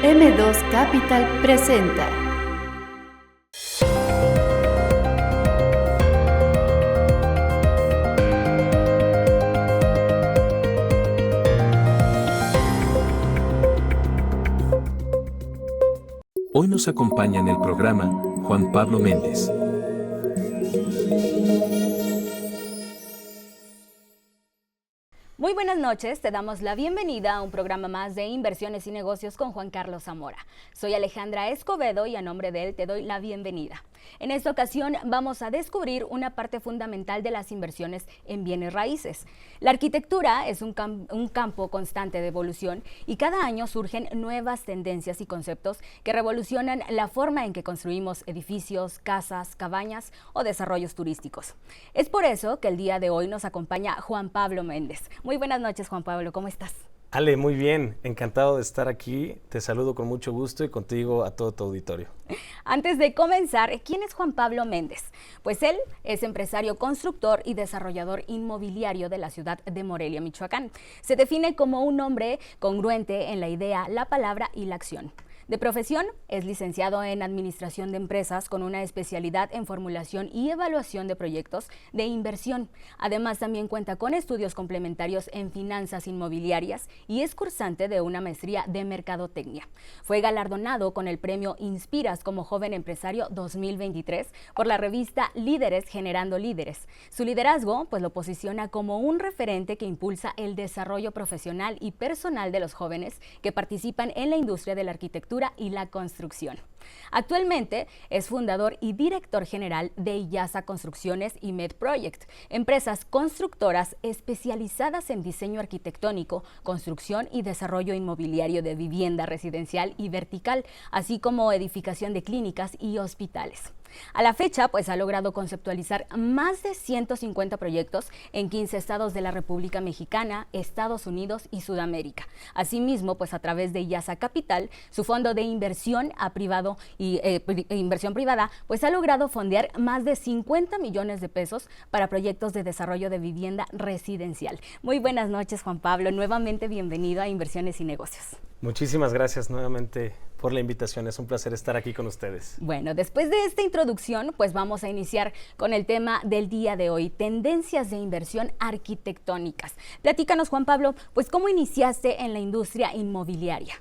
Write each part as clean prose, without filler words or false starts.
M2 Capital presenta. Hoy nos acompaña en el programa Juan Pablo Méndez. Muy buenas noches, te damos la bienvenida a un programa más de Inversiones y Negocios con Juan Carlos Zamora. Soy Alejandra Escobedo y a nombre de él te doy la bienvenida. En esta ocasión vamos a descubrir una parte fundamental de las inversiones en bienes raíces. La arquitectura es un campo constante de evolución y cada año surgen nuevas tendencias y conceptos que revolucionan la forma en que construimos edificios, casas, cabañas o desarrollos turísticos. Es por eso que el día de hoy nos acompaña Juan Pablo Méndez. Muy buenas noches, Juan Pablo, ¿cómo estás? Ale, muy bien, encantado de estar aquí, te saludo con mucho gusto y contigo a todo tu auditorio. Antes de comenzar, ¿quién es Juan Pablo Méndez? Pues él es empresario constructor y desarrollador inmobiliario de la ciudad de Morelia, Michoacán. Se define como un hombre congruente en la idea, la palabra y la acción. De profesión, es licenciado en Administración de Empresas con una especialidad en formulación y evaluación de proyectos de inversión. Además, también cuenta con estudios complementarios en finanzas inmobiliarias y es cursante de una maestría de mercadotecnia. Fue galardonado con el premio Inspiras como Joven Empresario 2023 por la revista Líderes Generando Líderes. Su liderazgo, pues, lo posiciona como un referente que impulsa el desarrollo profesional y personal de los jóvenes que participan en la industria de la arquitectura y la construcción. Actualmente es fundador y director general de IYASA Construcciones y Med Project, empresas constructoras especializadas en diseño arquitectónico, construcción y desarrollo inmobiliario de vivienda residencial y vertical, así como edificación de clínicas y hospitales. A la fecha, pues ha logrado conceptualizar más de 150 proyectos en 15 estados de la República Mexicana, Estados Unidos y Sudamérica. Asimismo, pues a través de IYASA Capital, su fondo de inversión inversión privada, pues ha logrado fondear más de 50 millones de pesos para proyectos de desarrollo de vivienda residencial. Muy buenas noches, Juan Pablo. Nuevamente bienvenido a Inversiones y Negocios. Muchísimas gracias nuevamente por la invitación, es un placer estar aquí con ustedes. Bueno, después de esta introducción, pues vamos a iniciar con el tema del día de hoy, tendencias de inversión arquitectónicas. Platícanos, Juan Pablo, pues ¿cómo iniciaste en la industria inmobiliaria?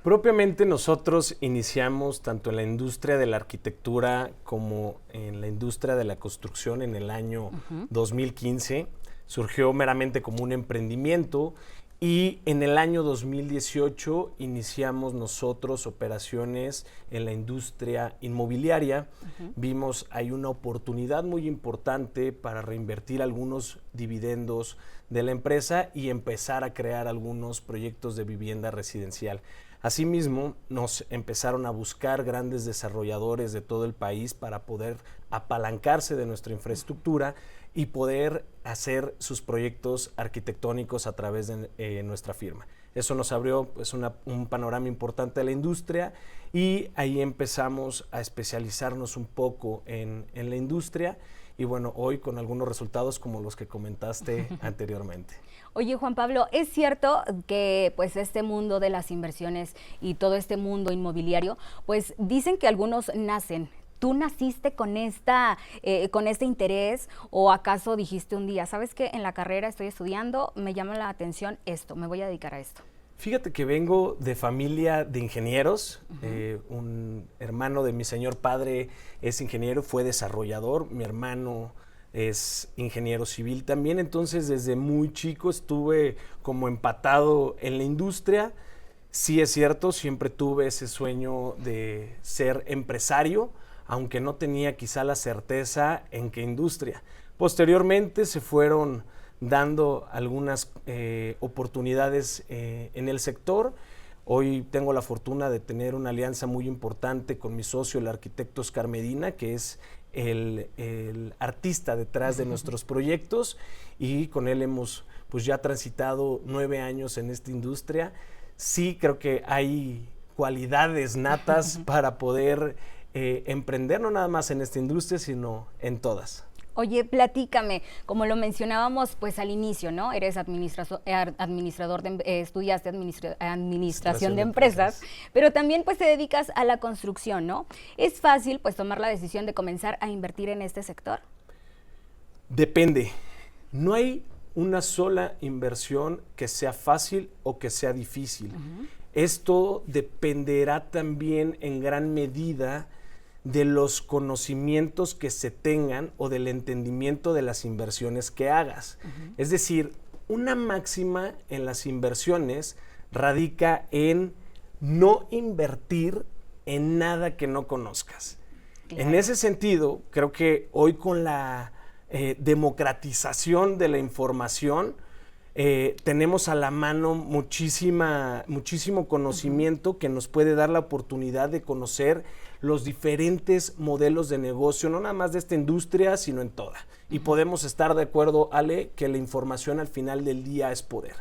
Propiamente nosotros iniciamos tanto en la industria de la arquitectura como en la industria de la construcción en el año 2015. Surgió meramente como un emprendimiento. Y en el año 2018 iniciamos nosotros operaciones en la industria inmobiliaria. Vimos hay una oportunidad muy importante para reinvertir algunos dividendos de la empresa y empezar a crear algunos proyectos de vivienda residencial. Asimismo, nos empezaron a buscar grandes desarrolladores de todo el país para poder apalancarse de nuestra infraestructura y poder hacer sus proyectos arquitectónicos a través de nuestra firma. Eso nos abrió pues, un panorama importante de la industria y ahí empezamos a especializarnos un poco en la industria y bueno, hoy con algunos resultados como los que comentaste anteriormente. Oye, Juan Pablo, ¿es cierto que pues este mundo de las inversiones y todo este mundo inmobiliario, pues dicen que algunos nacen? ¿Tú naciste con este interés o acaso dijiste un día, sabes que en la carrera estoy estudiando, me llama la atención esto, me voy a dedicar a esto? Fíjate que vengo de familia de ingenieros, un hermano de mi señor padre es ingeniero, fue desarrollador, mi hermano es ingeniero civil también, entonces desde muy chico estuve como empatado en la industria. Sí es cierto, siempre tuve ese sueño de ser empresario, aunque no tenía quizá la certeza en qué industria. Posteriormente se fueron dando algunas oportunidades en el sector. Hoy tengo la fortuna de tener una alianza muy importante con mi socio, el arquitecto Oscar Medina, que es el artista detrás de nuestros proyectos y con él hemos pues ya transitado 9 años en esta industria. Sí creo que hay cualidades natas para poder emprender no nada más en esta industria, sino en todas. Oye, platícame, como lo mencionábamos pues al inicio, ¿no? Eres administrador estudiaste administración de empresas, pero también pues te dedicas a la construcción, ¿no? ¿Es fácil pues tomar la decisión de comenzar a invertir en este sector? Depende. No hay una sola inversión que sea fácil o que sea difícil. Esto dependerá también en gran medida de los conocimientos que se tengan o del entendimiento de las inversiones que hagas. Es decir, una máxima en las inversiones radica en no invertir en nada que no conozcas. Claro. En ese sentido, creo que hoy con la democratización de la información, tenemos a la mano muchísimo conocimiento que nos puede dar la oportunidad de conocer los diferentes modelos de negocio, no nada más de esta industria, sino en toda. Y podemos estar de acuerdo, Ale, que la información al final del día es poder.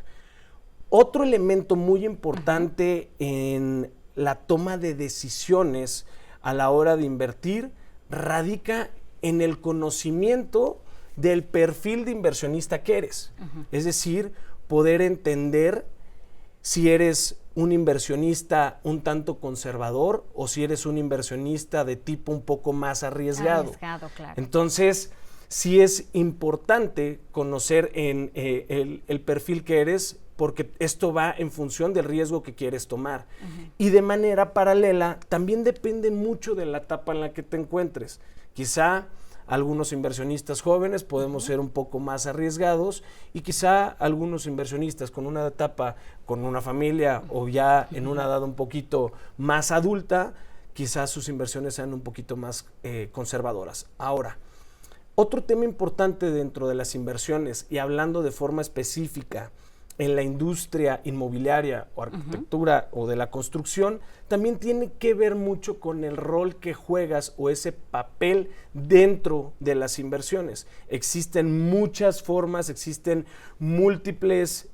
Otro elemento muy importante en la toma de decisiones a la hora de invertir radica en el conocimiento del perfil de inversionista que eres. Es decir, poder entender si eres un inversionista un tanto conservador o si eres un inversionista de tipo un poco más arriesgado. Claro. Entonces, sí es importante conocer el perfil que eres, porque esto va en función del riesgo que quieres tomar. Y de manera paralela, también depende mucho de la etapa en la que te encuentres. Quizá algunos inversionistas jóvenes podemos ser un poco más arriesgados y quizá algunos inversionistas con una etapa, con una familia o ya en una edad un poquito más adulta, quizás sus inversiones sean un poquito más conservadoras. Ahora, otro tema importante dentro de las inversiones y hablando de forma específica en la industria inmobiliaria o arquitectura o de la construcción, también tiene que ver mucho con el rol que juegas o ese papel dentro de las inversiones. Existen muchas formas, existen múltiples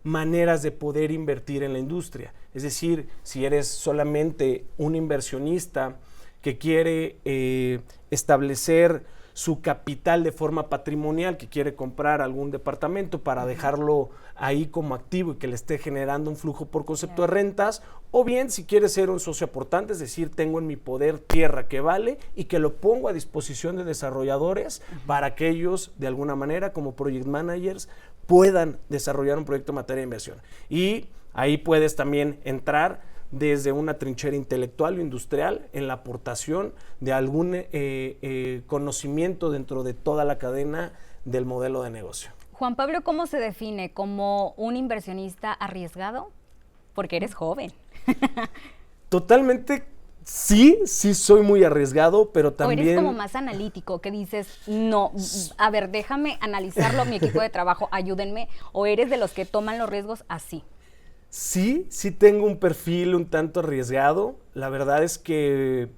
maneras de poder invertir en la industria. Es decir, si eres solamente un inversionista que quiere establecer su capital de forma patrimonial, que quiere comprar algún departamento para dejarlo ahí como activo y que le esté generando un flujo por concepto de rentas, o bien si quieres ser un socio aportante, es decir, tengo en mi poder tierra que vale y que lo pongo a disposición de desarrolladores para que ellos, de alguna manera, como project managers, puedan desarrollar un proyecto en materia de inversión. Y ahí puedes también entrar desde una trinchera intelectual o industrial en la aportación de algún conocimiento dentro de toda la cadena del modelo de negocio. Juan Pablo, ¿cómo se define? ¿Como un inversionista arriesgado? Porque eres joven. Totalmente, sí soy muy arriesgado, pero también... ¿O eres como más analítico, que dices, no, a ver, déjame analizarlo, mi equipo de trabajo, ayúdenme? ¿O eres de los que toman los riesgos así? Sí tengo un perfil un tanto arriesgado. La verdad es que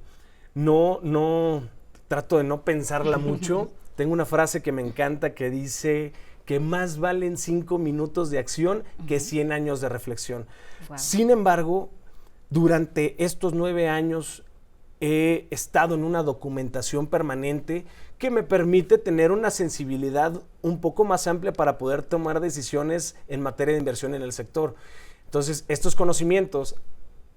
no trato de no pensarla mucho. Tengo una frase que me encanta que dice que más valen 5 minutos de acción que 100 años de reflexión. Wow. Sin embargo, durante estos 9 años he estado en una documentación permanente que me permite tener una sensibilidad un poco más amplia para poder tomar decisiones en materia de inversión en el sector. Entonces, estos conocimientos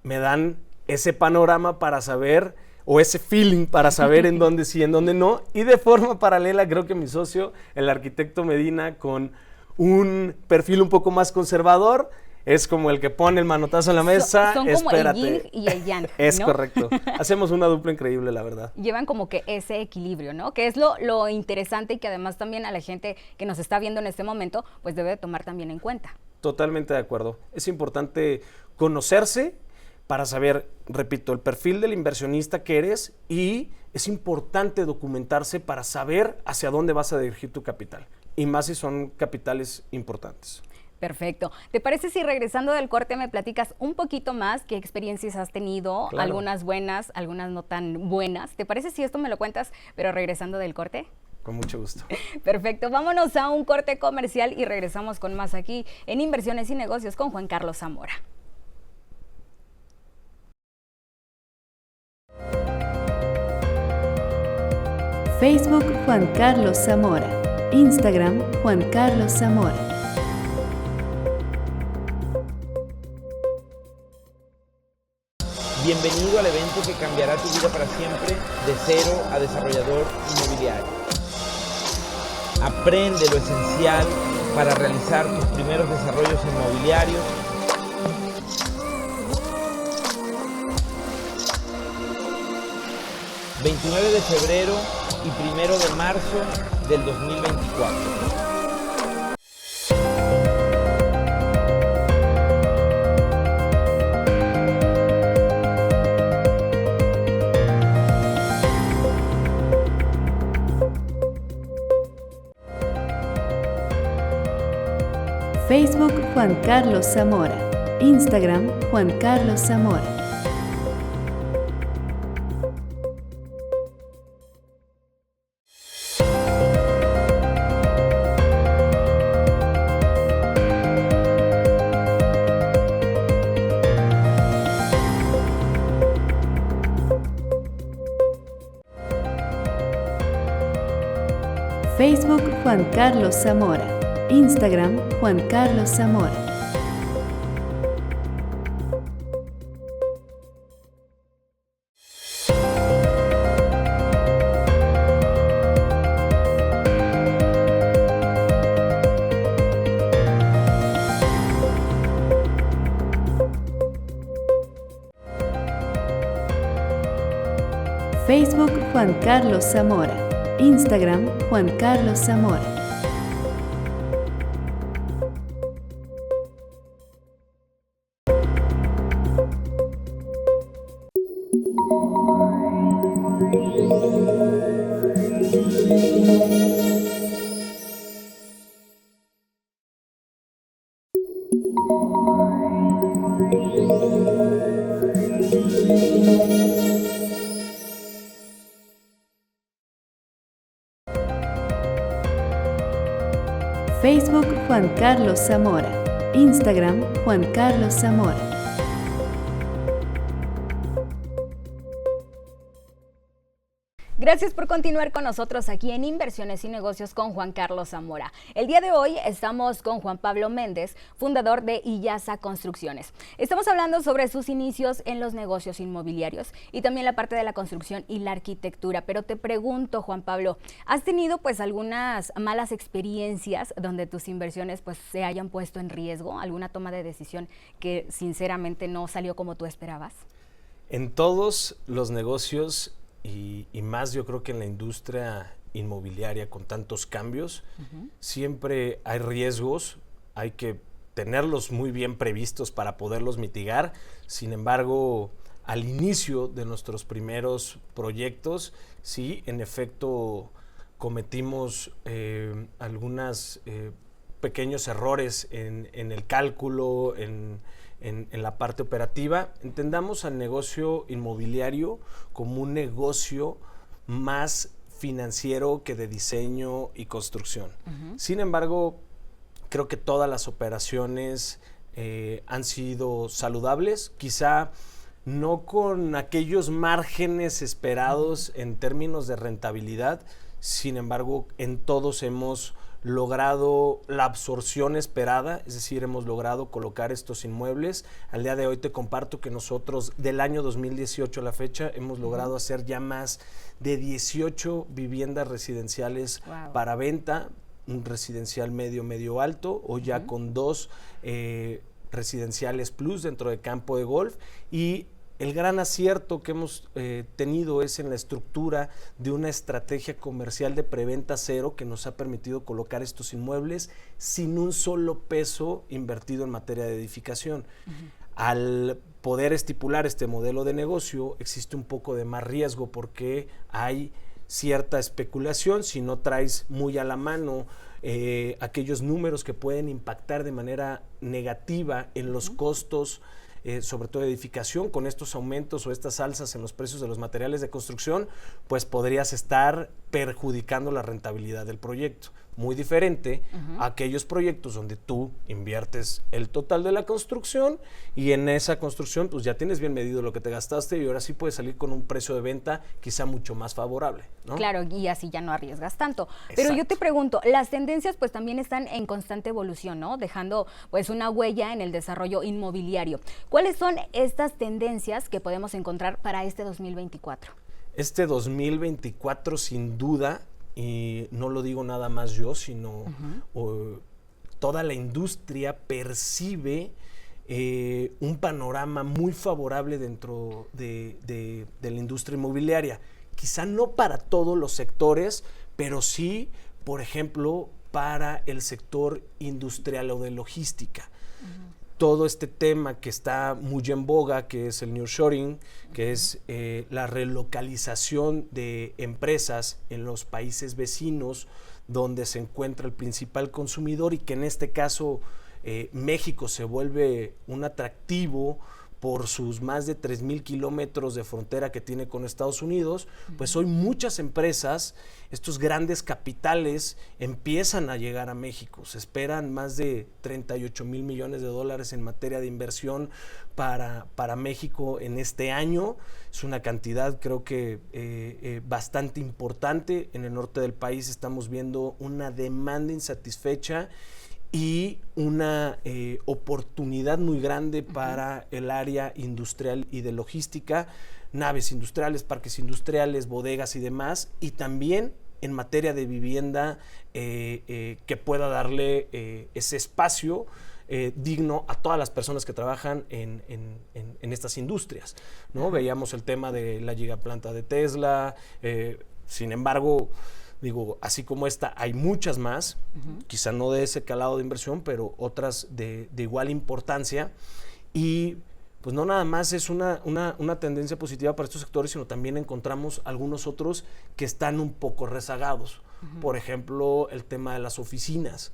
me dan ese panorama para saber, o ese feeling para saber en dónde sí, en dónde no. Y de forma paralela, creo que mi socio, el arquitecto Medina, con un perfil un poco más conservador, es como el que pone el manotazo en la mesa. Son como el yin y el yang, Es ¿no? Correcto. Hacemos una dupla increíble, la verdad. Llevan como que ese equilibrio, ¿no? Que es lo interesante y que además también a la gente que nos está viendo en este momento, pues debe tomar también en cuenta. Totalmente de acuerdo. Es importante conocerse para saber, repito, el perfil del inversionista que eres, y es importante documentarse para saber hacia dónde vas a dirigir tu capital, y más si son capitales importantes. Perfecto. ¿Te parece si regresando del corte me platicas un poquito más qué experiencias has tenido? Claro. Algunas buenas, algunas no tan buenas. ¿Te parece si esto me lo cuentas, pero regresando del corte? Con mucho gusto. Perfecto. Vámonos a un corte comercial y regresamos con más aquí en Inversiones y Negocios con Juan Carlos Zamora. Facebook Juan Carlos Zamora. Instagram Juan Carlos Zamora. Bienvenido al evento que cambiará tu vida para siempre, de cero a desarrollador inmobiliario. Aprende lo esencial para realizar tus primeros desarrollos inmobiliarios. ...29 de febrero y 1 de marzo del 2024. Facebook Juan Carlos Zamora. Instagram Juan Carlos Zamora. Facebook Juan Carlos Zamora. Instagram Juan Carlos Zamora. Facebook Juan Carlos Zamora. Instagram Juan Carlos Zamora. Facebook Juan Carlos Zamora. Instagram Juan Carlos Zamora. Gracias por continuar con nosotros aquí en Inversiones y Negocios con Juan Carlos Zamora. El día de hoy estamos con Juan Pablo Méndez, fundador de Illasa Construcciones. Estamos hablando sobre sus inicios en los negocios inmobiliarios y también la parte de la construcción y la arquitectura. Pero te pregunto, Juan Pablo, ¿has tenido pues algunas malas experiencias donde tus inversiones pues se hayan puesto en riesgo? ¿Alguna toma de decisión que sinceramente no salió como tú esperabas? En todos los negocios y más yo creo que en la industria inmobiliaria con tantos cambios, siempre hay riesgos, hay que tenerlos muy bien previstos para poderlos mitigar. Sin embargo, al inicio de nuestros primeros proyectos, sí, en efecto, cometimos algunos pequeños errores en el cálculo, en la parte operativa. Entendamos al negocio inmobiliario como un negocio más financiero que de diseño y construcción. Sin embargo, creo que todas las operaciones han sido saludables, quizá no con aquellos márgenes esperados en términos de rentabilidad. Sin embargo, en todos hemos logrado la absorción esperada, es decir, hemos logrado colocar estos inmuebles. Al día de hoy te comparto que nosotros del año 2018 a la fecha hemos logrado hacer ya más de 18 viviendas residenciales para venta, un residencial medio alto, o ya con 2 residenciales plus dentro de campo de golf. Y el gran acierto que hemos tenido es en la estructura de una estrategia comercial de preventa cero que nos ha permitido colocar estos inmuebles sin un solo peso invertido en materia de edificación. Al poder estipular este modelo de negocio existe un poco de más riesgo porque hay cierta especulación si no traes muy a la mano aquellos números que pueden impactar de manera negativa en los costos, sobre todo de edificación. Con estos aumentos o estas alzas en los precios de los materiales de construcción, pues podrías estar perjudicando la rentabilidad del proyecto. Muy diferente a aquellos proyectos donde tú inviertes el total de la construcción y en esa construcción pues ya tienes bien medido lo que te gastaste y ahora sí puedes salir con un precio de venta quizá mucho más favorable, ¿no? Claro, y así ya no arriesgas tanto. Pero yo te pregunto, las tendencias pues también están en constante evolución, ¿no? Dejando pues una huella en el desarrollo inmobiliario. ¿Cuáles son estas tendencias que podemos encontrar para este 2024? Este 2024 sin duda, y no lo digo nada más yo, sino toda la industria percibe un panorama muy favorable dentro de la industria inmobiliaria. Quizá no para todos los sectores, pero sí, por ejemplo, para el sector industrial o de logística. Todo este tema que está muy en boga, que es el nearshoring, que es la relocalización de empresas en los países vecinos donde se encuentra el principal consumidor y que en este caso México se vuelve un atractivo por sus más de 3,000 kilómetros de frontera que tiene con Estados Unidos, pues hoy muchas empresas, estos grandes capitales, empiezan a llegar a México. Se esperan más de 38,000 millones de dólares en materia de inversión para México en este año. Es una cantidad creo que bastante importante. En el norte del país estamos viendo una demanda insatisfecha y una oportunidad muy grande para el área industrial y de logística, naves industriales, parques industriales, bodegas y demás, y también en materia de vivienda que pueda darle ese espacio digno a todas las personas que trabajan en estas industrias, ¿no? Veíamos el tema de la gigaplanta de Tesla, sin embargo, digo, así como esta, hay muchas más, quizá no de ese calado de inversión, pero otras de igual importancia. Y pues no nada más es una tendencia positiva para estos sectores, sino también encontramos algunos otros que están un poco rezagados. Por ejemplo, el tema de las oficinas.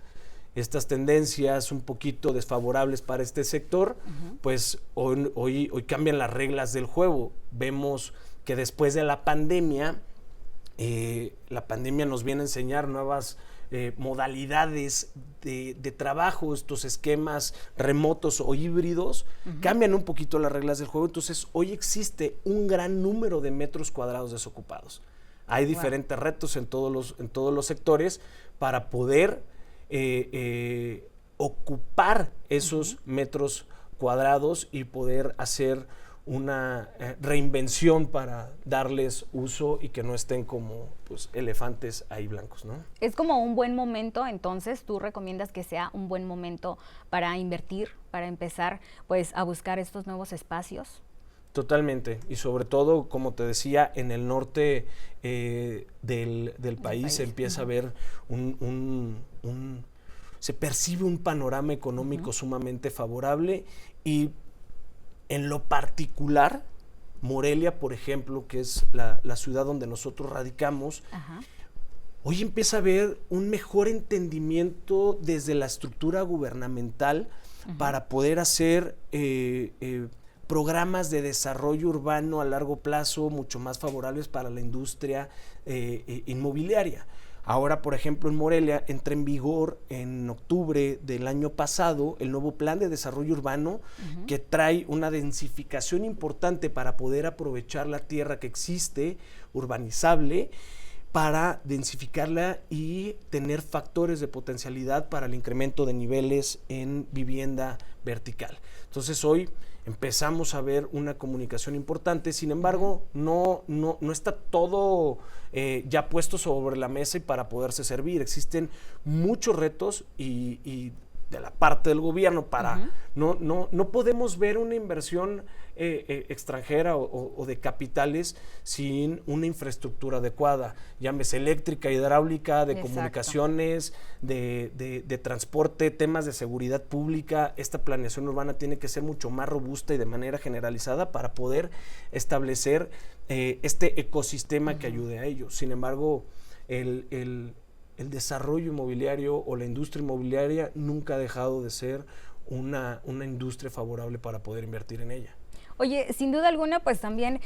Estas tendencias un poquito desfavorables para este sector, pues hoy cambian las reglas del juego. Vemos que después de la pandemia nos viene a enseñar nuevas modalidades de trabajo, estos esquemas remotos o híbridos, cambian un poquito las reglas del juego. Entonces hoy existe un gran número de metros cuadrados desocupados. Hay diferentes retos en todos los sectores para poder ocupar esos metros cuadrados y poder hacer una reinvención para darles uso y que no estén como pues elefantes ahí blancos, ¿no? Es como un buen momento, entonces, ¿tú recomiendas que sea un buen momento para invertir, para empezar pues a buscar estos nuevos espacios? Totalmente, y sobre todo, como te decía, en el norte del país se empieza a ver se percibe un panorama económico sumamente favorable y en lo particular, Morelia, por ejemplo, que es la ciudad donde nosotros radicamos, hoy empieza a haber un mejor entendimiento desde la estructura gubernamental para poder hacer programas de desarrollo urbano a largo plazo mucho más favorables para la industria inmobiliaria. Ahora, por ejemplo, en Morelia entra en vigor en octubre del año pasado el nuevo plan de desarrollo urbano que trae una densificación importante para poder aprovechar la tierra que existe, urbanizable, para densificarla y tener factores de potencialidad para el incremento de niveles en vivienda vertical. Entonces hoy empezamos a ver una comunicación importante, sin embargo, no está todo ya puesto sobre la mesa y para poderse servir. Existen muchos retos y de la parte del gobierno para no podemos ver una inversión extranjera o de capitales sin una infraestructura adecuada, llámese eléctrica, hidráulica, de comunicaciones, de transporte, temas de seguridad pública. Esta planeación urbana tiene que ser mucho más robusta y de manera generalizada para poder establecer este ecosistema que ayude a ello. Sin embargo, el desarrollo inmobiliario o la industria inmobiliaria nunca ha dejado de ser una industria favorable para poder invertir en ella. Oye, sin duda alguna, pues también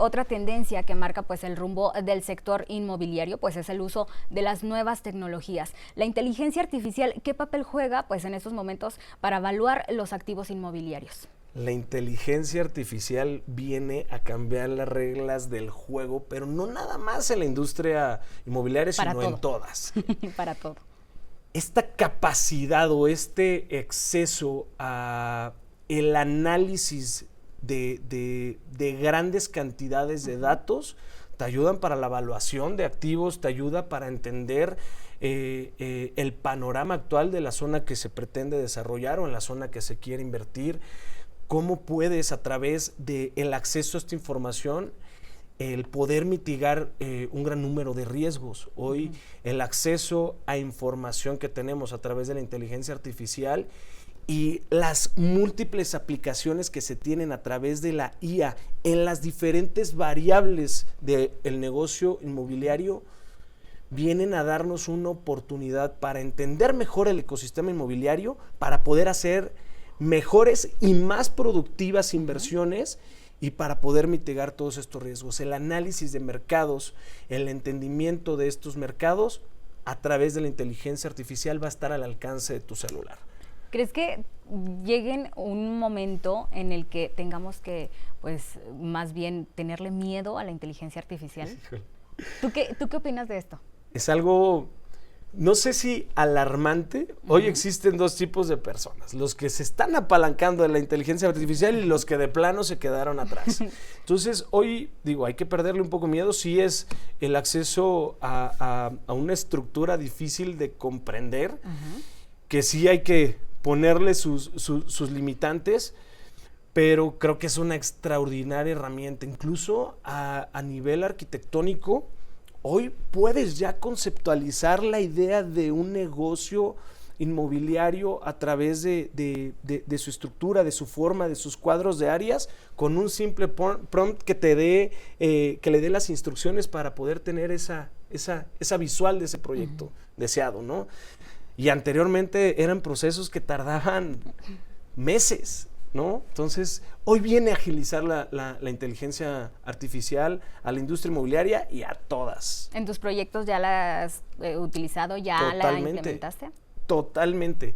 otra tendencia que marca pues el rumbo del sector inmobiliario, pues es el uso de las nuevas tecnologías. La inteligencia artificial, ¿qué papel juega pues en estos momentos para evaluar los activos inmobiliarios? La inteligencia artificial viene a cambiar las reglas del juego, pero no nada más en la industria inmobiliaria, sino en todas. Para todo. Esta capacidad o este exceso a el análisis de grandes cantidades de datos te ayudan para la evaluación de activos, te ayuda para entender el panorama actual de la zona que se pretende desarrollar o en la zona que se quiere invertir. ¿Cómo puedes, a través del acceso a esta información, el poder mitigar un gran número de riesgos? Hoy el acceso a información que tenemos a través de la inteligencia artificial y las múltiples aplicaciones que se tienen a través de la IA en las diferentes variables del negocio inmobiliario vienen a darnos una oportunidad para entender mejor el ecosistema inmobiliario, para poder hacer mejores y más productivas inversiones y para poder mitigar todos estos riesgos. El análisis de mercados, el entendimiento de estos mercados a través de la inteligencia artificial va a estar al alcance de tu celular. ¿Crees que llegue un momento en el que tengamos que, pues, más bien tenerle miedo a la inteligencia artificial? ¿Tú qué opinas de esto? Es algo, no sé si alarmante. Hoy existen dos tipos de personas: los que se están apalancando de la inteligencia artificial y los que de plano se quedaron atrás. Entonces, hoy, digo, hay que perderle un poco miedo. Sí es el acceso a una estructura difícil de comprender, que sí hay que ponerle sus limitantes, pero creo que es una extraordinaria herramienta. Incluso a nivel arquitectónico, hoy puedes ya conceptualizar la idea de un negocio inmobiliario a través de su estructura, de su forma, de sus cuadros de áreas, con un simple prompt que que le dé las instrucciones para poder tener esa visual de ese proyecto deseado, ¿no? Y anteriormente eran procesos que tardaban meses, ¿no? Entonces, hoy viene a agilizar la inteligencia artificial a la industria inmobiliaria y a todas. ¿En tus proyectos ya la has utilizado, ya la implementaste? Totalmente.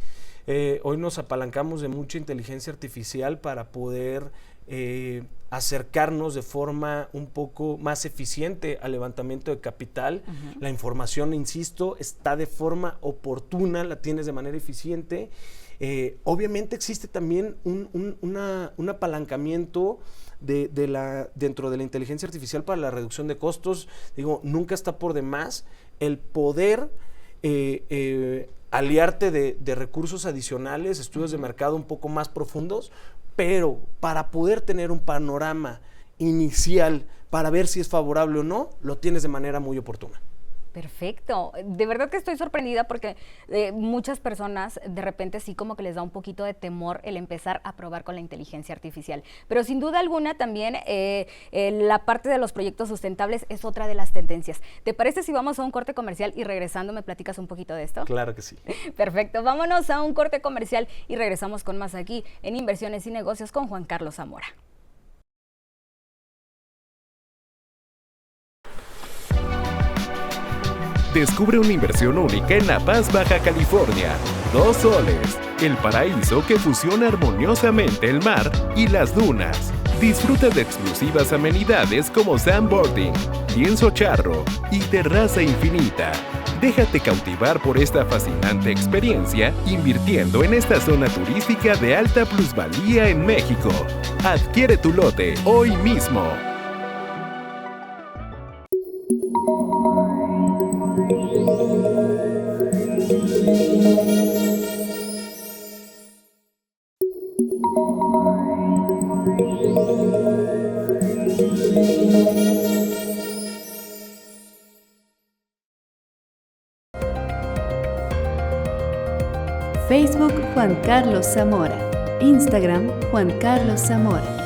Hoy nos apalancamos de mucha inteligencia artificial para poder acercarnos de forma un poco más eficiente al levantamiento de capital. La información, insisto, está de forma oportuna, la tienes de manera eficiente. Obviamente existe también un apalancamiento dentro de la inteligencia artificial para la reducción de costos. Digo, nunca está por demás el poder aliarte de recursos adicionales, estudios de mercado un poco más profundos, pero para poder tener un panorama inicial para ver si es favorable o no, lo tienes de manera muy oportuna. Perfecto. De verdad que estoy sorprendida porque muchas personas de repente sí como que les da un poquito de temor el empezar a probar con la inteligencia artificial. Pero sin duda alguna también la parte de los proyectos sustentables es otra de las tendencias. ¿Te parece si vamos a un corte comercial y regresando me platicas un poquito de esto? Claro que sí. Perfecto. Vámonos a un corte comercial y regresamos con más aquí en Inversiones y Negocios con Juan Carlos Zamora. Descubre una inversión única en La Paz, Baja California. 2 soles, el paraíso que fusiona armoniosamente el mar y las dunas. Disfruta de exclusivas amenidades como sandboarding, lienzo charro y terraza infinita. Déjate cautivar por esta fascinante experiencia invirtiendo en esta zona turística de alta plusvalía en México. Adquiere tu lote hoy mismo. Facebook Juan Carlos Zamora. Instagram Juan Carlos Zamora.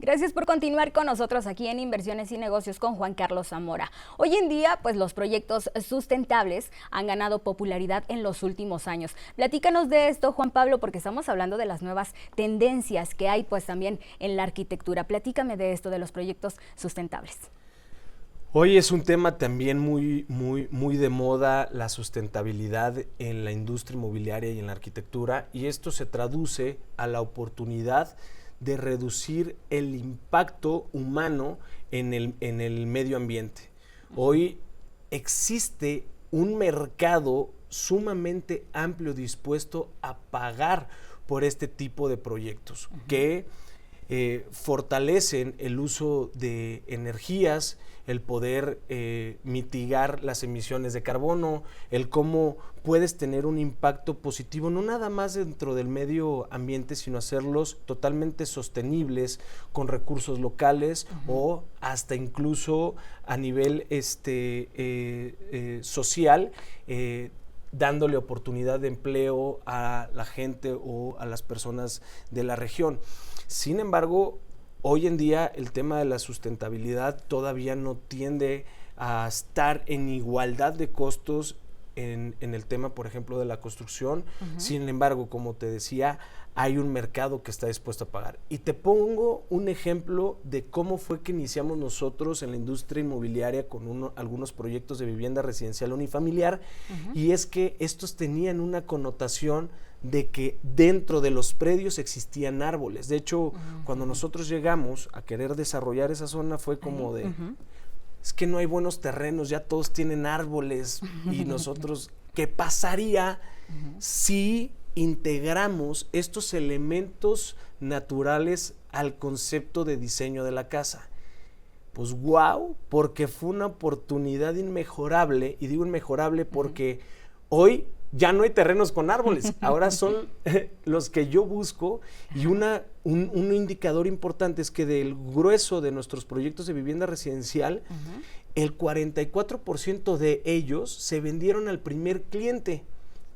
Gracias por continuar con nosotros aquí en Inversiones y Negocios con Juan Carlos Zamora. Hoy en día, pues los proyectos sustentables han ganado popularidad en los últimos años. Platícanos de esto, Juan Pablo, porque estamos hablando de las nuevas tendencias que hay pues también en la arquitectura. Platícame de esto, de los proyectos sustentables. Hoy es un tema también muy de moda, la sustentabilidad en la industria inmobiliaria y en la arquitectura, y esto se traduce a la oportunidad de reducir el impacto humano en el medio ambiente. Hoy existe un mercado sumamente amplio dispuesto a pagar por este tipo de proyectos que fortalecen el uso de energías, el poder mitigar las emisiones de carbono, el cómo puedes tener un impacto positivo, no nada más dentro del medio ambiente, sino hacerlos totalmente sostenibles con recursos locales o hasta incluso a nivel social, dándole oportunidad de empleo a la gente o a las personas de la región. Sin embargo, hoy en día el tema de la sustentabilidad todavía no tiende a estar en igualdad de costos en el tema, por ejemplo, de la construcción. Sin embargo, como te decía, hay un mercado que está dispuesto a pagar. Y te pongo un ejemplo de cómo fue que iniciamos nosotros en la industria inmobiliaria con algunos proyectos de vivienda residencial unifamiliar, y es que estos tenían una connotación de que dentro de los predios existían árboles. De hecho, cuando nosotros llegamos a querer desarrollar esa zona fue como de, es que no hay buenos terrenos, ya todos tienen árboles, y nosotros, ¿qué pasaría si integramos estos elementos naturales al concepto de diseño de la casa? Pues wow, porque fue una oportunidad inmejorable, y digo inmejorable porque hoy ya no hay terrenos con árboles, ahora son los que yo busco, y un indicador importante es que del grueso de nuestros proyectos de vivienda residencial, el 44% de ellos se vendieron al primer cliente.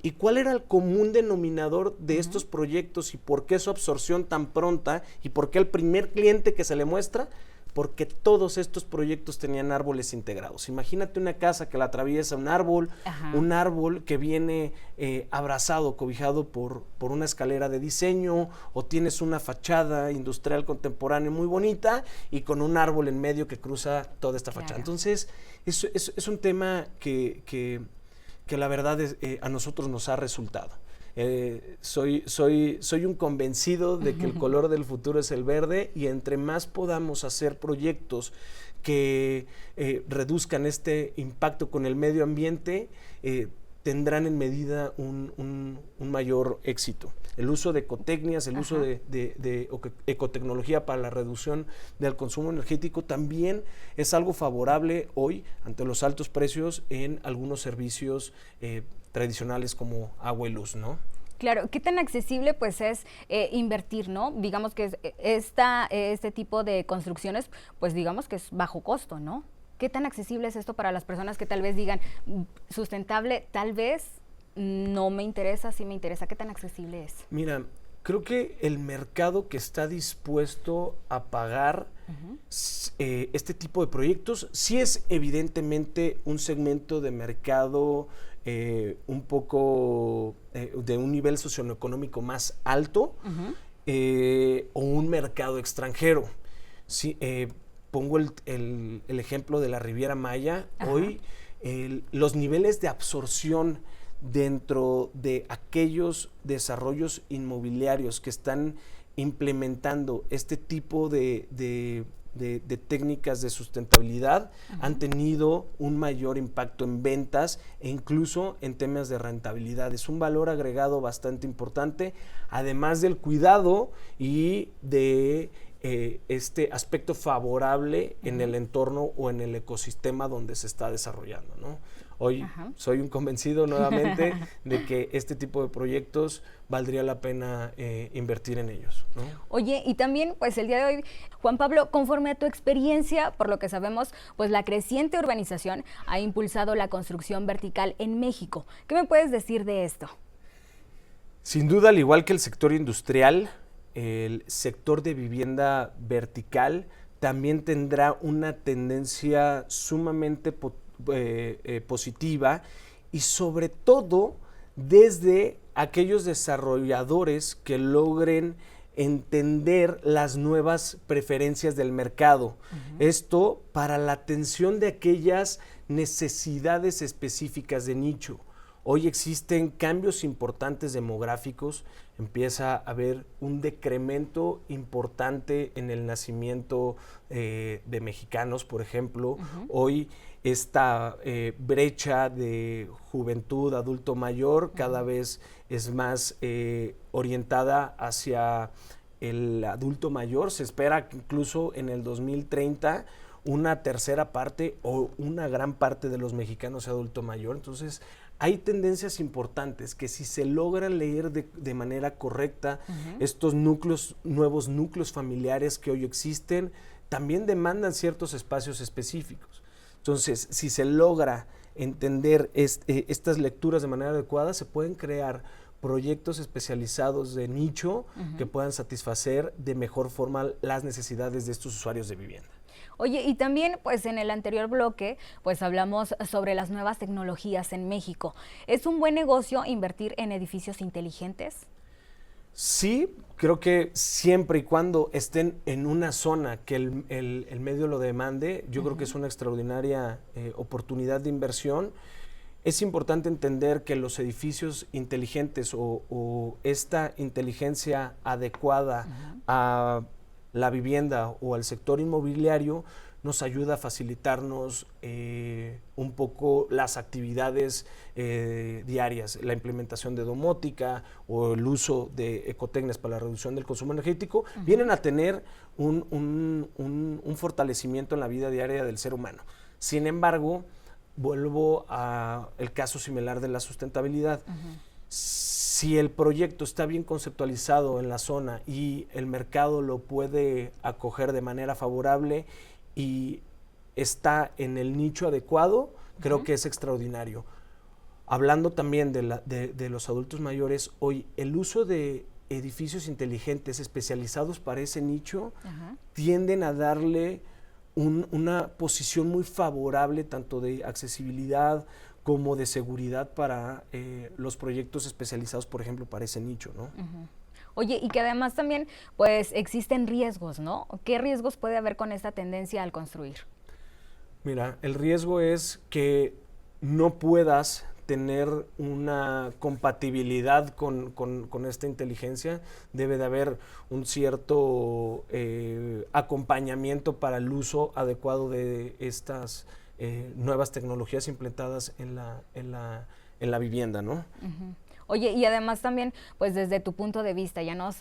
¿Y cuál era el común denominador de estos proyectos y por qué su absorción tan pronta y por qué el primer cliente que se le muestra? Porque todos estos proyectos tenían árboles integrados. Imagínate una casa que la atraviesa un árbol que viene abrazado, cobijado por una escalera de diseño, o tienes una fachada industrial contemporánea muy bonita y con un árbol en medio que cruza toda esta fachada. Entonces, es un tema que la verdad a nosotros nos ha resultado. Soy un convencido de que el color del futuro es el verde, y entre más podamos hacer proyectos que reduzcan este impacto con el medio ambiente, tendrán en medida un mayor éxito. El uso de ecotecnias, el uso de ecotecnología para la reducción del consumo energético también es algo favorable hoy ante los altos precios en algunos servicios tradicionales como agua y luz, ¿no? Claro, ¿qué tan accesible pues es invertir, no? Digamos que este tipo de construcciones, pues digamos que es bajo costo, ¿no? ¿Qué tan accesible es esto para las personas que tal vez digan sustentable, tal vez no me interesa, sí me interesa? ¿Qué tan accesible es? Mira, creo que el mercado que está dispuesto a pagar este tipo de proyectos sí es evidentemente un segmento de mercado un poco de un nivel socioeconómico más alto, o un mercado extranjero. Sí, pongo el ejemplo de la Riviera Maya. Hoy los niveles de absorción dentro de aquellos desarrollos inmobiliarios que están implementando este tipo de técnicas de sustentabilidad han tenido un mayor impacto en ventas e incluso en temas de rentabilidad. Es un valor agregado bastante importante, además del cuidado y de este aspecto favorable en el entorno o en el ecosistema donde se está desarrollando, ¿no? Hoy soy un convencido nuevamente de que este tipo de proyectos valdría la pena invertir en ellos, ¿no? Oye, y también pues el día de hoy, Juan Pablo, conforme a tu experiencia, por lo que sabemos, pues la creciente urbanización ha impulsado la construcción vertical en México. ¿Qué me puedes decir de esto? Sin duda, al igual que el sector industrial, el sector de vivienda vertical también tendrá una tendencia sumamente positiva, y sobre todo desde aquellos desarrolladores que logren entender las nuevas preferencias del mercado. Esto para la atención de aquellas necesidades específicas de nicho. Hoy existen cambios importantes demográficos, empieza a haber un decremento importante en el nacimiento de mexicanos, por ejemplo. Hoy esta brecha de juventud, adulto mayor, cada vez es más orientada hacia el adulto mayor. Se espera que incluso en el 2030 una tercera parte o una gran parte de los mexicanos sea adulto mayor. Entonces, hay tendencias importantes que si se logran leer de manera correcta, estos nuevos núcleos familiares que hoy existen, también demandan ciertos espacios específicos. Entonces, si se logra entender estas lecturas de manera adecuada, se pueden crear proyectos especializados de nicho que puedan satisfacer de mejor forma las necesidades de estos usuarios de vivienda. Oye, y también, pues en el anterior bloque, pues hablamos sobre las nuevas tecnologías en México. ¿Es un buen negocio invertir en edificios inteligentes? Sí, creo que siempre y cuando estén en una zona que el medio lo demande, yo creo que es una extraordinaria oportunidad de inversión. Es importante entender que los edificios inteligentes o esta inteligencia adecuada a la vivienda o al sector inmobiliario nos ayuda a facilitarnos un poco las actividades diarias, la implementación de domótica o el uso de ecotecnias para la reducción del consumo energético, vienen a tener un fortalecimiento en la vida diaria del ser humano. Sin embargo, vuelvo al caso similar de la sustentabilidad. Si el proyecto está bien conceptualizado en la zona y el mercado lo puede acoger de manera favorable y está en el nicho adecuado, creo que es extraordinario. Hablando también de los adultos mayores, hoy el uso de edificios inteligentes especializados para ese nicho tienden a darle una posición muy favorable tanto de accesibilidad como de seguridad para los proyectos especializados, por ejemplo, para ese nicho, ¿no? Oye, y que además también, pues, existen riesgos, ¿no? ¿Qué riesgos puede haber con esta tendencia al construir? Mira, el riesgo es que no puedas tener una compatibilidad con esta inteligencia. Debe de haber un cierto acompañamiento para el uso adecuado de estas nuevas tecnologías implementadas en la vivienda, ¿no? Oye, y además también, pues desde tu punto de vista, ya nos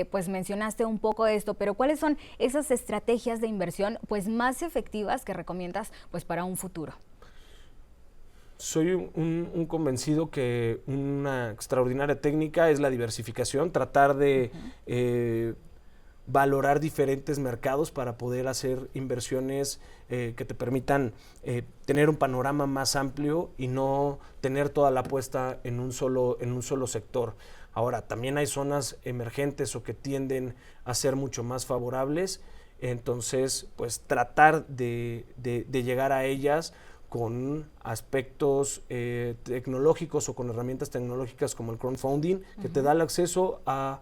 pues mencionaste un poco esto, pero ¿cuáles son esas estrategias de inversión pues más efectivas que recomiendas pues para un futuro? Soy un convencido que una extraordinaria técnica es la diversificación, tratar de valorar diferentes mercados para poder hacer inversiones que te permitan tener un panorama más amplio y no tener toda la apuesta en un solo sector. Ahora, también hay zonas emergentes o que tienden a ser mucho más favorables, entonces pues tratar de llegar a ellas con aspectos tecnológicos o con herramientas tecnológicas como el crowdfunding, que te da el acceso a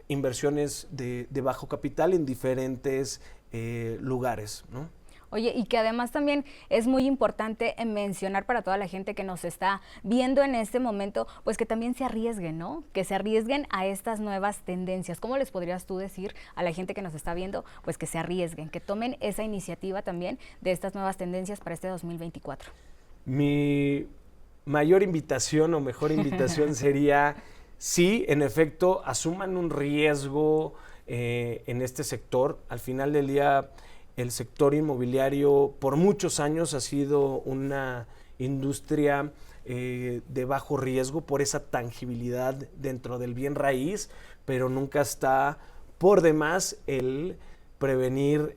inversiones de bajo capital en diferentes lugares, ¿no? Oye, y que además también es muy importante mencionar para toda la gente que nos está viendo en este momento, pues que también se arriesguen, ¿no? Que se arriesguen a estas nuevas tendencias. ¿Cómo les podrías tú decir a la gente que nos está viendo? Pues que se arriesguen, que tomen esa iniciativa también de estas nuevas tendencias para este 2024. Mi mayor invitación o mejor invitación sería, sí, en efecto, asuman un riesgo en este sector. Al final del día, el sector inmobiliario por muchos años ha sido una industria de bajo riesgo por esa tangibilidad dentro del bien raíz, pero nunca está por demás el prevenir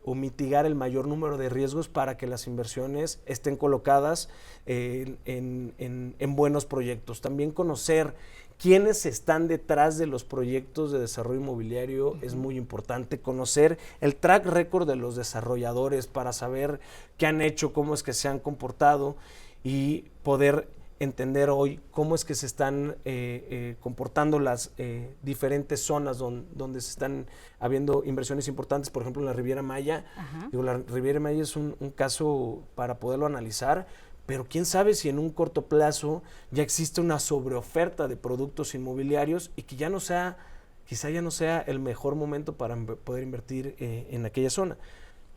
o mitigar el mayor número de riesgos para que las inversiones estén colocadas en buenos proyectos. También conocer quiénes están detrás de los proyectos de desarrollo inmobiliario. Es muy importante conocer el track record de los desarrolladores para saber qué han hecho, cómo es que se han comportado y poder entender hoy cómo es que se están comportando las diferentes zonas donde se están habiendo inversiones importantes, por ejemplo en la Riviera Maya. Digo, la Riviera Maya es un caso para poderlo analizar, pero quién sabe si en un corto plazo ya existe una sobreoferta de productos inmobiliarios y que quizá ya no sea el mejor momento para poder invertir en aquella zona.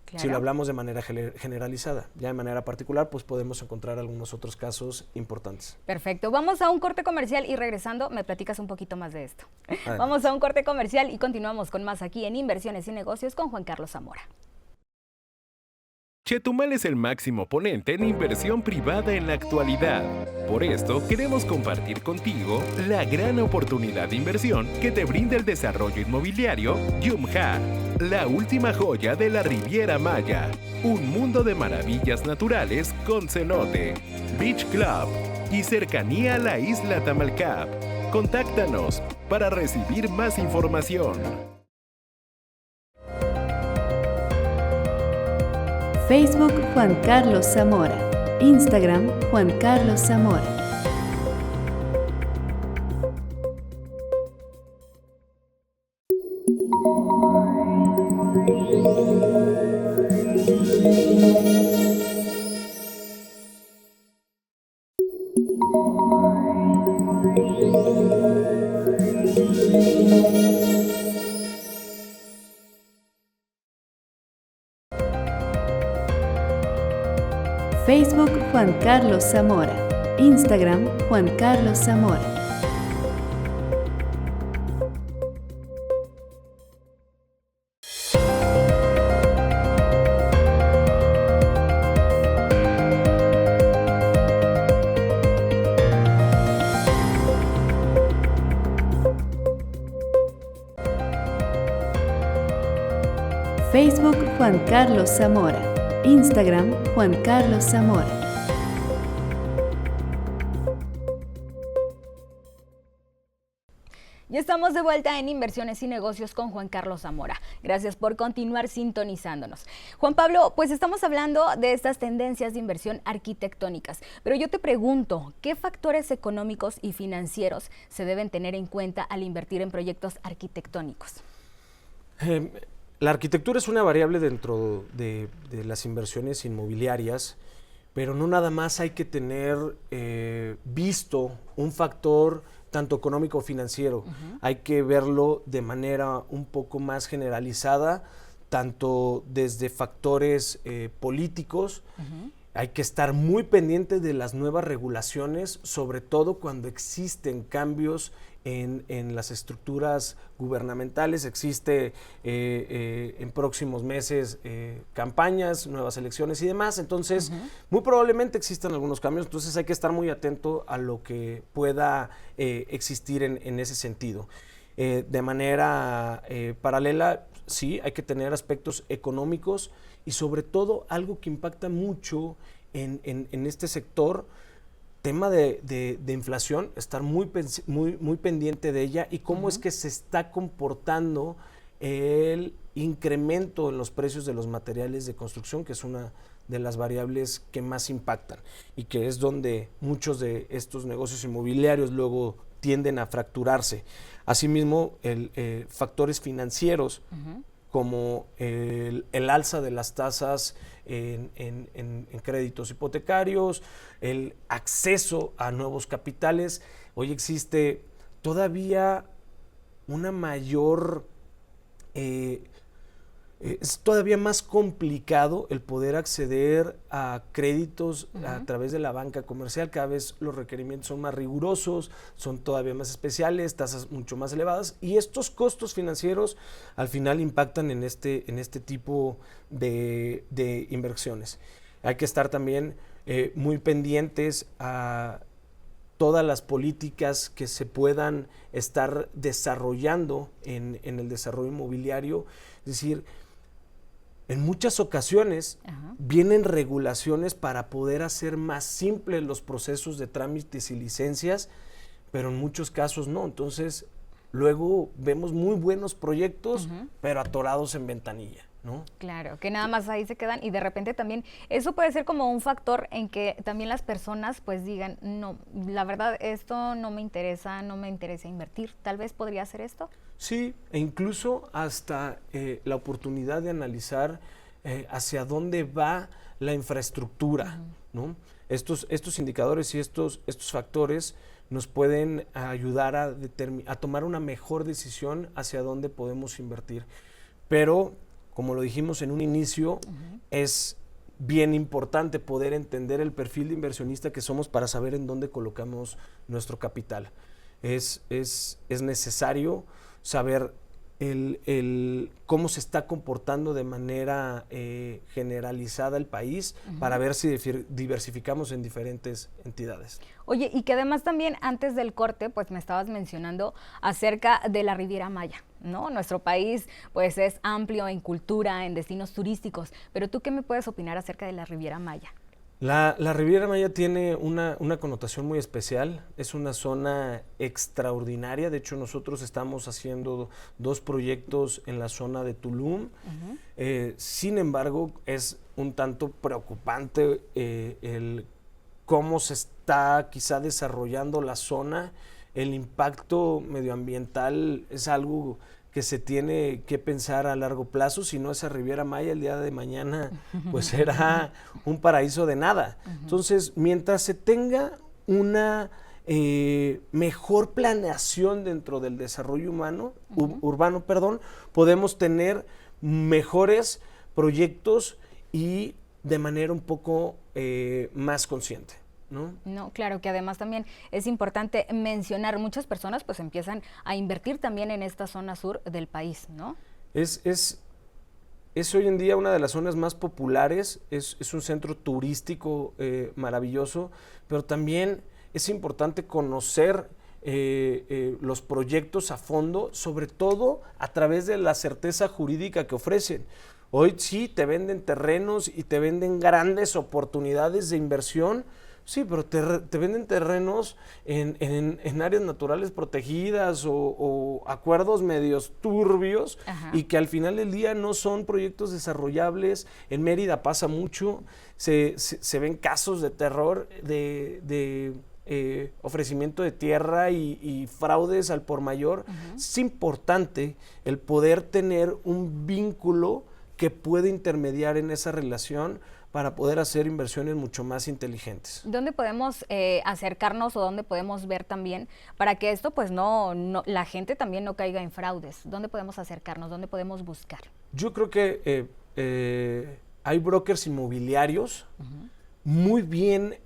Claro. Si lo hablamos de manera generalizada, ya de manera particular, pues podemos encontrar algunos otros casos importantes. Perfecto, vamos a un corte comercial y regresando me platicas un poquito más de esto. Vamos a un corte comercial y continuamos con más aquí en Inversiones y Negocios con Juan Carlos Zamora. Chetumal es el máximo ponente en inversión privada en la actualidad. Por esto, queremos compartir contigo la gran oportunidad de inversión que te brinda el desarrollo inmobiliario Yumja, la última joya de la Riviera Maya. Un mundo de maravillas naturales con cenote, beach club y cercanía a la isla Tamalcap. Contáctanos para recibir más información. Facebook Juan Carlos Zamora. Instagram Juan Carlos Zamora. Facebook Juan Carlos Zamora. Instagram Juan Carlos Zamora. Facebook Juan Carlos Zamora. Instagram Juan Carlos Zamora. Ya estamos de vuelta en Inversiones y Negocios con Juan Carlos Zamora. Gracias por continuar sintonizándonos. Juan Pablo, pues estamos hablando de estas tendencias de inversión arquitectónicas, pero yo te pregunto, ¿qué factores económicos y financieros se deben tener en cuenta al invertir en proyectos arquitectónicos? La arquitectura es una variable dentro de las inversiones inmobiliarias, pero no nada más hay que tener visto un factor tanto económico o financiero. Hay que verlo de manera un poco más generalizada, tanto desde factores políticos. Hay que estar muy pendiente de las nuevas regulaciones, sobre todo cuando existen cambios en las estructuras gubernamentales. Existe en próximos meses campañas, nuevas elecciones y demás, entonces muy probablemente existan algunos cambios, entonces hay que estar muy atento a lo que pueda existir en ese sentido. De manera paralela, sí, hay que tener aspectos económicos y sobre todo algo que impacta mucho en este sector, tema de inflación, estar muy pendiente de ella y cómo es que se está comportando el incremento en los precios de los materiales de construcción, que es una de las variables que más impactan y que es donde muchos de estos negocios inmobiliarios luego tienden a fracturarse. Asimismo, factores financieros como el alza de las tasas en créditos hipotecarios, el acceso a nuevos capitales. Hoy existe todavía una mayor, es todavía más complicado el poder acceder a créditos a través de la banca comercial. Cada vez los requerimientos son más rigurosos, son todavía más especiales, tasas mucho más elevadas, y estos costos financieros al final impactan en este tipo de inversiones. Hay que estar también muy pendientes a todas las políticas que se puedan estar desarrollando en el desarrollo inmobiliario. Es decir, en muchas ocasiones vienen regulaciones para poder hacer más simples los procesos de trámites y licencias, pero en muchos casos no. Entonces, luego vemos muy buenos proyectos, pero atorados en ventanilla, ¿no? Claro, que nada más ahí se quedan y de repente también eso puede ser como un factor en que también las personas pues digan, no, la verdad esto no me interesa invertir, tal vez podría ser esto. Sí, e incluso hasta la oportunidad de analizar hacia dónde va la infraestructura, ¿no? Estos indicadores y estos factores nos pueden ayudar a tomar una mejor decisión hacia dónde podemos invertir. Pero, como lo dijimos en un inicio, es bien importante poder entender el perfil de inversionista que somos para saber en dónde colocamos nuestro capital. Es necesario saber cómo se está comportando de manera generalizada el país para ver si diversificamos en diferentes entidades. Oye, y que además también antes del corte, pues me estabas mencionando acerca de la Riviera Maya, ¿no? Nuestro país pues es amplio en cultura, en destinos turísticos, pero ¿tú qué me puedes opinar acerca de la Riviera Maya? La Riviera Maya tiene una connotación muy especial, es una zona extraordinaria. De hecho, nosotros estamos haciendo 2 proyectos en la zona de Tulum. Sin embargo, es un tanto preocupante el cómo se está quizá desarrollando la zona. El impacto medioambiental es algo que se tiene que pensar a largo plazo. Si no, esa Riviera Maya el día de mañana pues será un paraíso de nada. Entonces, mientras se tenga una mejor planeación dentro del desarrollo urbano, podemos tener mejores proyectos y de manera un poco más consciente, ¿no? No, claro, que además también es importante mencionar, muchas personas pues empiezan a invertir también en esta zona sur del país, ¿no? Es hoy en día una de las zonas más populares, es un centro turístico maravilloso, pero también es importante conocer los proyectos a fondo, sobre todo a través de la certeza jurídica que ofrecen. Hoy sí te venden terrenos y te venden grandes oportunidades de inversión. Sí, pero te venden terrenos en áreas naturales protegidas o acuerdos medios turbios y que al final del día no son proyectos desarrollables. En Mérida pasa mucho, se ven casos de terror de ofrecimiento de tierra y fraudes al por mayor. Es importante el poder tener un vínculo que puede intermediar en esa relación para poder hacer inversiones mucho más inteligentes. ¿Dónde podemos acercarnos o dónde podemos ver también para que esto pues no la gente también no caiga en fraudes? ¿Dónde podemos acercarnos? ¿Dónde podemos buscar? Yo creo que hay brokers inmobiliarios muy bien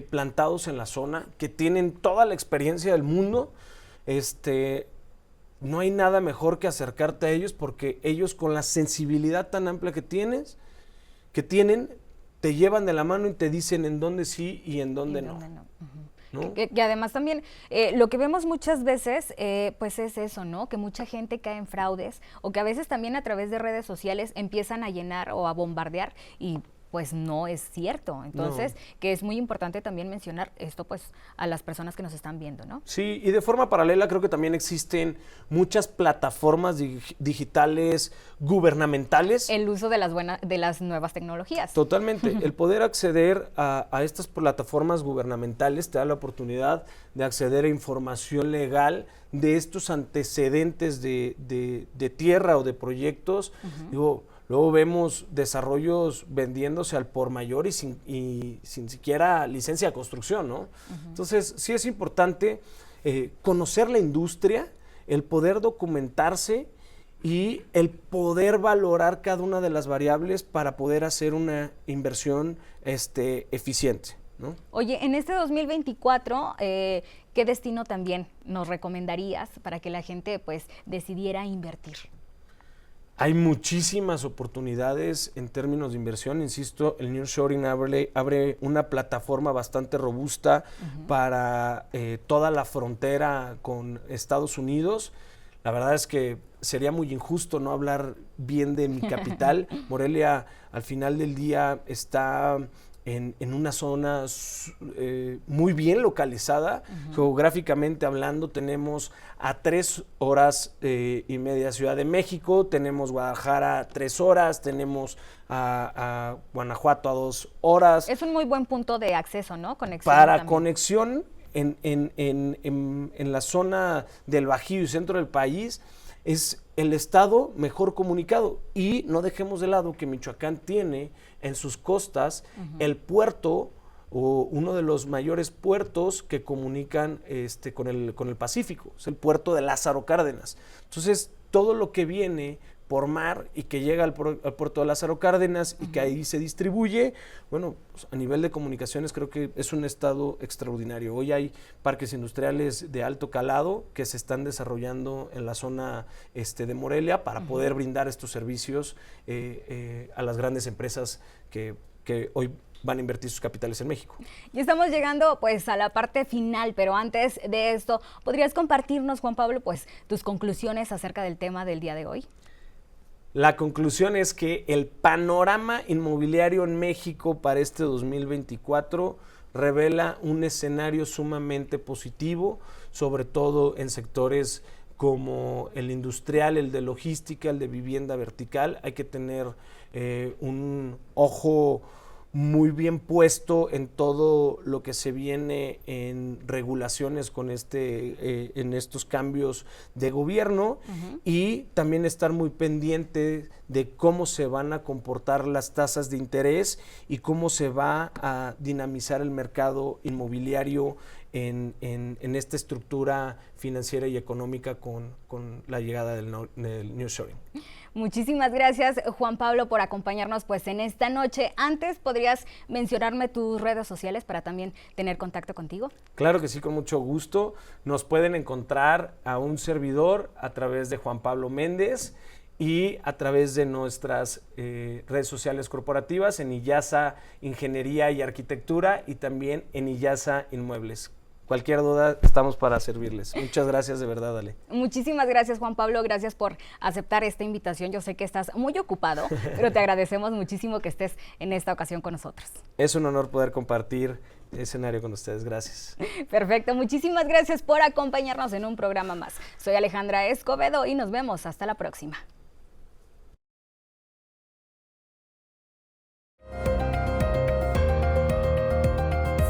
plantados en la zona, que tienen toda la experiencia del mundo. No hay nada mejor que acercarte a ellos, porque ellos, con la sensibilidad tan amplia que tienen, te llevan de la mano y te dicen en dónde sí y en dónde no. ¿No? Que además también lo que vemos muchas veces pues es eso, ¿no? Que mucha gente cae en fraudes, o que a veces también a través de redes sociales empiezan a llenar o a bombardear y pues no es cierto. Entonces, que es muy importante también mencionar esto pues a las personas que nos están viendo, ¿no? Sí, y de forma paralela creo que también existen muchas plataformas digitales gubernamentales. El uso de las nuevas tecnologías. Totalmente. El poder acceder a estas plataformas gubernamentales te da la oportunidad de acceder a información legal de estos antecedentes de tierra o de proyectos. Luego vemos desarrollos vendiéndose al por mayor y sin siquiera licencia de construcción, ¿no? Entonces, sí es importante conocer la industria, el poder documentarse y el poder valorar cada una de las variables para poder hacer una inversión eficiente, ¿no? Oye, en este 2024, ¿qué destino también nos recomendarías para que la gente pues decidiera invertir? Hay muchísimas oportunidades en términos de inversión. Insisto, el nearshoring abre una plataforma bastante robusta para toda la frontera con Estados Unidos. La verdad es que sería muy injusto no hablar bien de mi capital. Morelia, al final del día, está en una zona muy bien localizada. Geográficamente hablando, tenemos a 3 horas y media Ciudad de México, tenemos Guadalajara 3 horas, tenemos a Guanajuato a 2 horas. Es un muy buen punto de acceso, ¿no? Conexión Para también. conexión en la zona del Bajío y centro del país, es el estado mejor comunicado. Y no dejemos de lado que Michoacán tiene en sus costas el puerto, o uno de los mayores puertos que comunican con el Pacífico, es el puerto de Lázaro Cárdenas. Entonces, todo lo que viene por mar y que llega al puerto de Lázaro Cárdenas y que ahí se distribuye, bueno, pues a nivel de comunicaciones creo que es un estado extraordinario. Hoy hay parques industriales de alto calado que se están desarrollando en la zona de Morelia para poder brindar estos servicios a las grandes empresas que hoy van a invertir sus capitales en México. Y estamos llegando pues a la parte final, pero antes de esto, ¿podrías compartirnos, Juan Pablo, pues tus conclusiones acerca del tema del día de hoy? La conclusión es que el panorama inmobiliario en México para este 2024 revela un escenario sumamente positivo, sobre todo en sectores como el industrial, el de logística, el de vivienda vertical. Hay que tener un ojo muy bien puesto en todo lo que se viene en regulaciones con en estos cambios de gobierno, y también estar muy pendiente de cómo se van a comportar las tasas de interés y cómo se va a dinamizar el mercado inmobiliario en esta estructura financiera y económica con la llegada del nearshoring. Muchísimas gracias, Juan Pablo, por acompañarnos pues en esta noche. Antes, ¿podrías mencionarme tus redes sociales para también tener contacto contigo? Claro que sí, con mucho gusto. Nos pueden encontrar a un servidor a través de Juan Pablo Méndez y a través de nuestras redes sociales corporativas en IYASA Ingeniería y Arquitectura y también en IYASA Inmuebles. Cualquier duda, estamos para servirles. Muchas gracias, de verdad, Ale. Muchísimas gracias, Juan Pablo. Gracias por aceptar esta invitación. Yo sé que estás muy ocupado, pero te agradecemos muchísimo que estés en esta ocasión con nosotros. Es un honor poder compartir escenario con ustedes. Gracias. Perfecto. Muchísimas gracias por acompañarnos en un programa más. Soy Alejandra Escobedo y nos vemos hasta la próxima.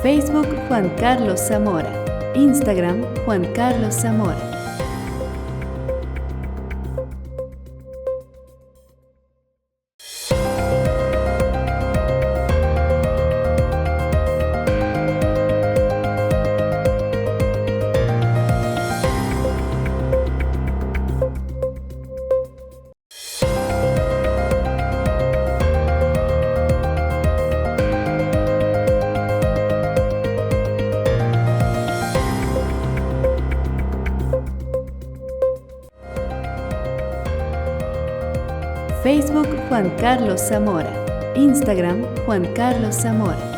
Facebook Juan Carlos Zamora. Instagram Juan Carlos Zamora. Facebook Juan Carlos Zamora. Instagram Juan Carlos Zamora.